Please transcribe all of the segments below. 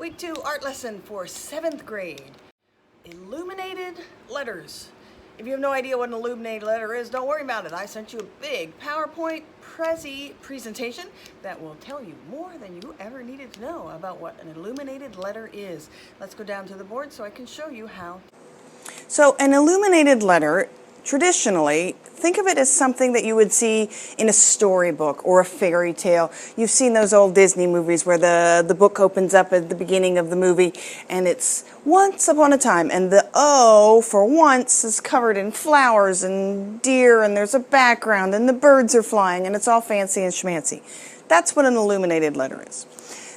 Week 2 art lesson for 7th grade. Illuminated letters. If you have no idea what an illuminated letter is, don't worry about it. I sent you a big PowerPoint presentation that will tell you more than you ever needed to know about what an illuminated letter is. Let's go down to the board so I can show you how. So an illuminated letter, traditionally, think of it as something that you would see in a storybook or a fairy tale. You've seen those old Disney movies where the book opens up at the beginning of the movie and it's once upon a time, and the O for once is covered in flowers and deer, and there's a background and the birds are flying and it's all fancy and schmancy. That's what an illuminated letter is.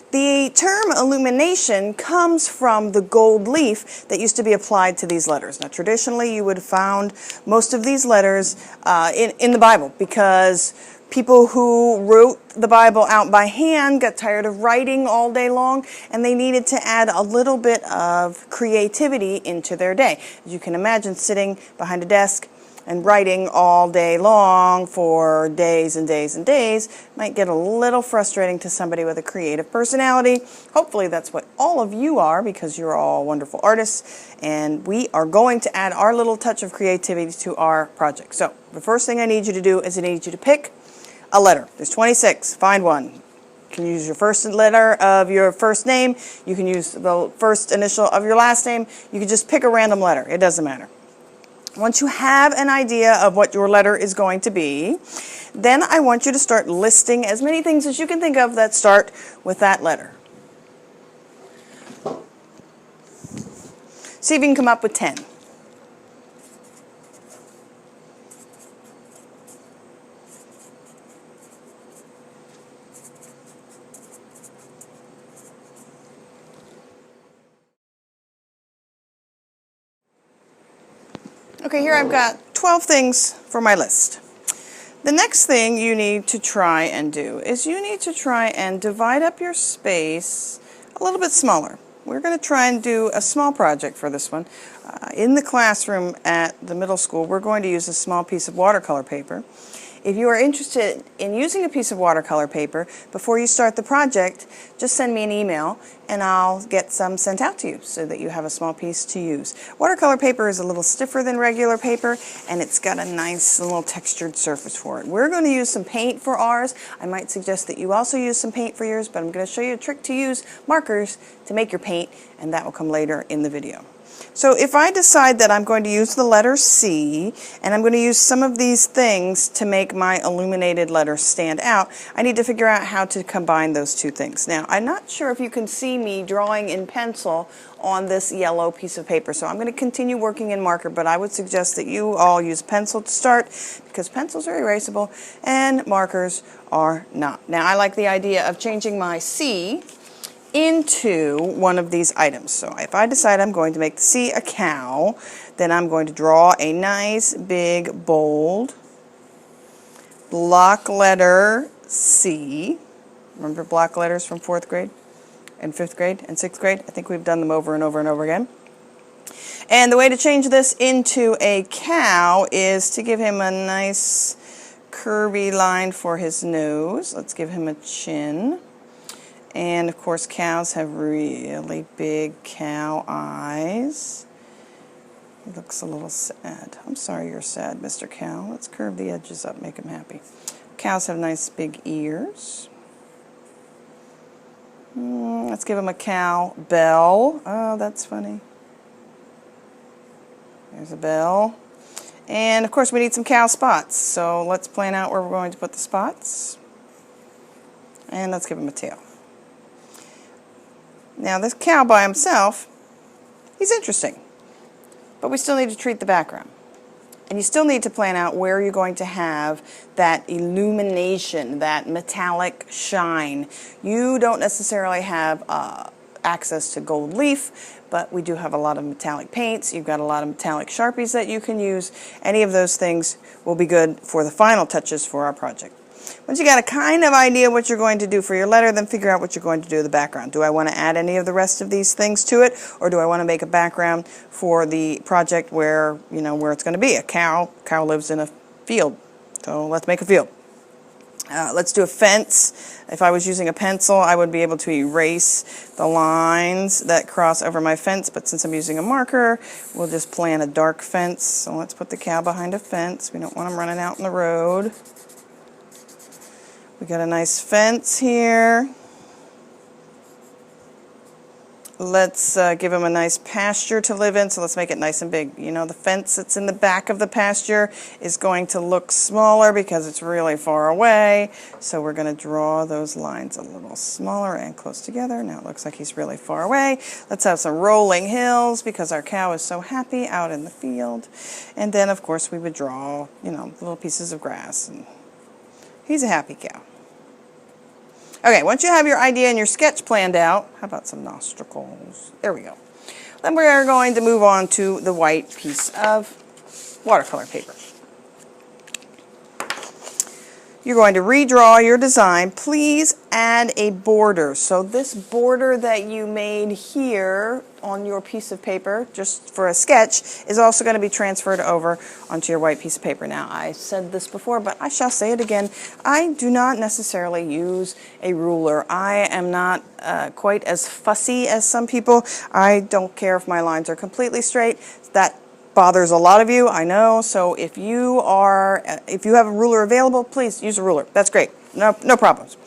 The term illumination comes from the gold leaf that used to be applied to these letters. Now, traditionally, you would have found most of these letters in the Bible, because people who wrote the Bible out by hand got tired of writing all day long, and they needed to add a little bit of creativity into their day. As you can imagine, sitting behind a desk and writing all day long for days and days and days might get a little frustrating to somebody with a creative personality. Hopefully that's what all of you are, because you're all wonderful artists, and we are going to add our little touch of creativity to our project. So the first thing I need you to do is I need you to pick a letter. There's 26. Find one. You can use your first letter of your first name. You can use the first initial of your last name. You can just pick a random letter. It doesn't matter. Once you have an idea of what your letter is going to be, then I want you to start listing as many things as you can think of that start with that letter. See if you can come up with 10. Okay, here I've got 12 things for my list. The next thing you need to try and do is you need to try and divide up your space a little bit smaller. We're going to try and do a small project for this one. In the classroom at the middle school, we're going to use a small piece of watercolor paper. If you are interested in using a piece of watercolor paper, before you start the project, just send me an email and I'll get some sent out to you so that you have a small piece to use. Watercolor paper is a little stiffer than regular paper, and it's got a nice little textured surface for it. We're going to use some paint for ours. I might suggest that you also use some paint for yours, but I'm going to show you a trick to use markers to make your paint, and that will come later in the video. So if I decide that I'm going to use the letter C, and I'm going to use some of these things to make my illuminated letter stand out, I need to figure out how to combine those two things. Now, I'm not sure if you can see me drawing in pencil on this yellow piece of paper, so I'm going to continue working in marker, but I would suggest that you all use pencil to start, because pencils are erasable and markers are not. Now, I like the idea of changing my C into one of these items. So if I decide I'm going to make the C a cow, then I'm going to draw a nice big bold block letter C. Remember block letters from 4th grade and 5th grade and 6th grade? I think we've done them over and over and over again. And the way to change this into a cow is to give him a nice curvy line for his nose. Let's give him a chin. And of course, cows have really big cow eyes. He looks a little sad. I'm sorry you're sad, Mr. Cow. Let's curve the edges up, make him happy. Cows have nice big ears. Let's give him a cow bell. Oh, that's funny. There's a bell. And of course, we need some cow spots. So let's plan out where we're going to put the spots. And let's give him a tail. Now, this cow by himself, he's interesting, but we still need to treat the background. And you still need to plan out where you're going to have that illumination, that metallic shine. You don't necessarily have access to gold leaf, but we do have a lot of metallic paints. You've got a lot of metallic Sharpies that you can use. Any of those things will be good for the final touches for our project. Once you got a kind of idea what you're going to do for your letter, then figure out what you're going to do with the background. Do I want to add any of the rest of these things to it, or do I want to make a background for the project where, where it's going to be? A cow lives in a field, so let's make a field. Let's do a fence. If I was using a pencil, I would be able to erase the lines that cross over my fence, but since I'm using a marker, we'll just plan a dark fence. So let's put the cow behind a fence. We don't want him running out in the road. We got a nice fence here. Let's give him a nice pasture to live in, so let's make it nice and big. You know, the fence that's in the back of the pasture is going to look smaller because it's really far away. So we're going to draw those lines a little smaller and close together. Now it looks like he's really far away. Let's have some rolling hills because our cow is so happy out in the field. And then, of course, we would draw, you know, little pieces of grass. And he's a happy cow. Okay, once you have your idea and your sketch planned out, how about some nostrils? There we go. Then we are going to move on to the white piece of watercolor paper. You're going to redraw your design. Please add a border. So this border that you made here on your piece of paper, just for a sketch, is also going to be transferred over onto your white piece of paper. Now, I said this before, but I shall say it again. I do not necessarily use a ruler. I am not quite as fussy as some people. I don't care if my lines are completely straight. That bothers a lot of you, I know. So if you have a ruler available, please use a ruler. That's great. No problems.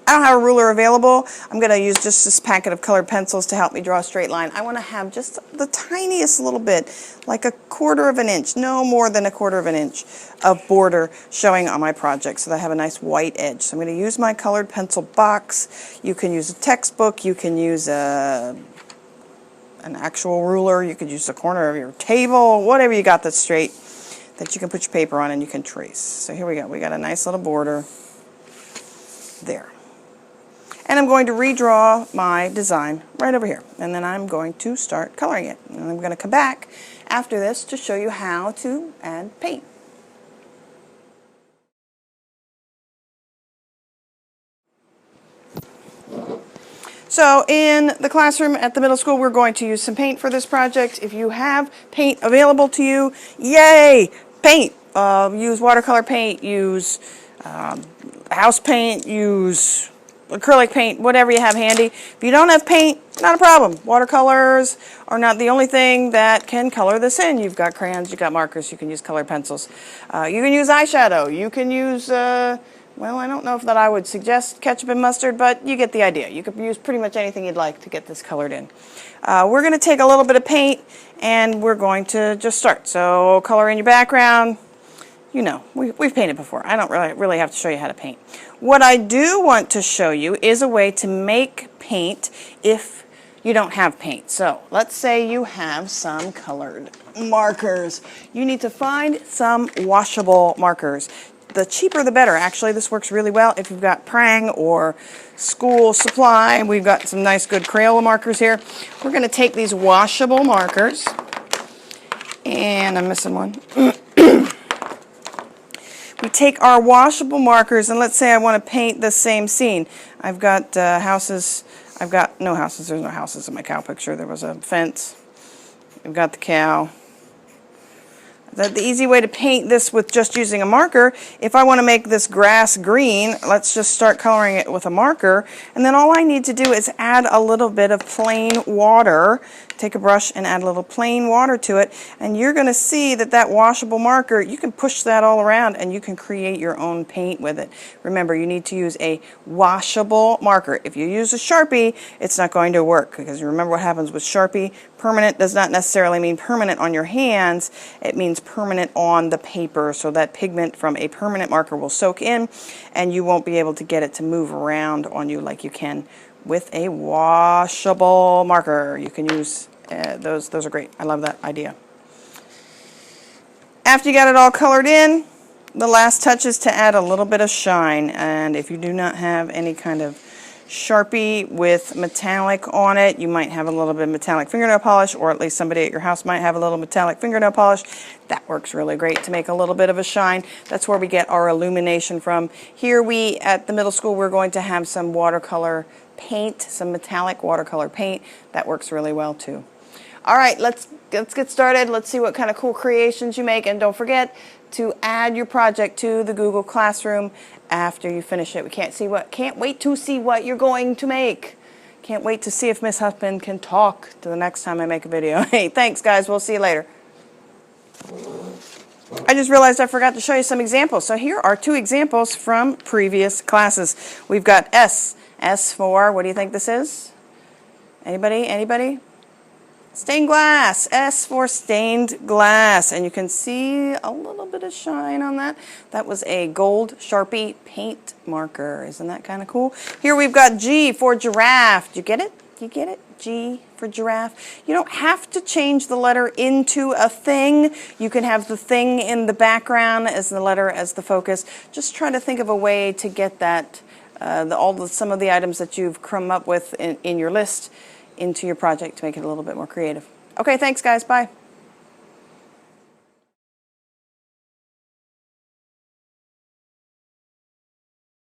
I don't have a ruler available. I'm going to use just this packet of colored pencils to help me draw a straight line. I want to have just the tiniest little bit, like 1/4 of an inch, no more than 1/4 of an inch of border showing on my project so that I have a nice white edge. So I'm going to use my colored pencil box. You can use a textbook. You can use an actual ruler. You could use the corner of your table, whatever you got that's straight that you can put your paper on and you can trace. So here we go. We got a nice little border there. And I'm going to redraw my design right over here. And then I'm going to start coloring it. And I'm going to come back after this to show you how to add paint. So in the classroom at the middle school, we're going to use some paint for this project. If you have paint available to you, yay, paint. Use watercolor paint, use house paint, use acrylic paint, whatever you have handy. If you don't have paint, not a problem. Watercolors are not the only thing that can color this in. You've got crayons, you've got markers, you can use colored pencils. You can use eyeshadow, you can use well, I don't know if that I would suggest ketchup and mustard, but you get the idea. You could use pretty much anything you'd like to get this colored in. We're going to take a little bit of paint and we're going to just start. So color in your background. You know, we've painted before. I don't really have to show you how to paint. What I do want to show you is a way to make paint if you don't have paint. So let's say you have some colored markers. You need to find some washable markers. The cheaper the better. Actually, this works really well if you've got Prang or school supply. We've got some nice good Crayola markers here. We're going to take these washable markers, and I'm missing one. We take our washable markers, and let's say I want to paint the same scene. I've got houses. I've got no houses. There's no houses in my cow picture. There was a fence. We've got the cow. The easy way to paint this with just using a marker, if I want to make this grass green, let's just start coloring it with a marker. And then all I need to do is add a little bit of plain water. Take a brush and add a little plain water to it. And you're going to see that that washable marker, you can push that all around and you can create your own paint with it. Remember, you need to use a washable marker. If you use a Sharpie, it's not going to work because you remember what happens with Sharpie. Permanent does not necessarily mean permanent on your hands. It means permanent on the paper. So that pigment from a permanent marker will soak in and you won't be able to get it to move around on you like you can with a washable marker. You can use those are great. I love that idea. After you got it all colored in, the last touch is to add a little bit of shine. And if you do not have any kind of Sharpie with metallic on it, you might have a little bit of metallic fingernail polish, or at least somebody at your house might have a little metallic fingernail polish. That works really great to make a little bit of a shine. That's where we get our illumination from. Here at the middle school, we're going to have some watercolor paint, some metallic watercolor paint. That works really well too. All right, let's get started. Let's see what kind of cool creations you make. And don't forget to add your project to the Google Classroom after you finish it. We can't wait to see what you're going to make. Can't wait to see if Miss Huffman can talk to the next time I make a video. Hey, thanks guys. We'll see you later. I just realized I forgot to show you some examples. So here are 2 examples from previous classes. We've got S. S for, what do you think this is? Anybody? Anybody? Stained glass. S for stained glass. And you can see a little bit of shine on that. That was a gold Sharpie paint marker. Isn't that kind of cool? Here we've got G for giraffe. Do you get it? Do you get it? G for giraffe. You don't have to change the letter into a thing. You can have the thing in the background as the letter as the focus. Just try to think of a way to get that, some of the items that you've come up with in your list into your project to make it a little bit more creative. Okay, thanks guys. Bye.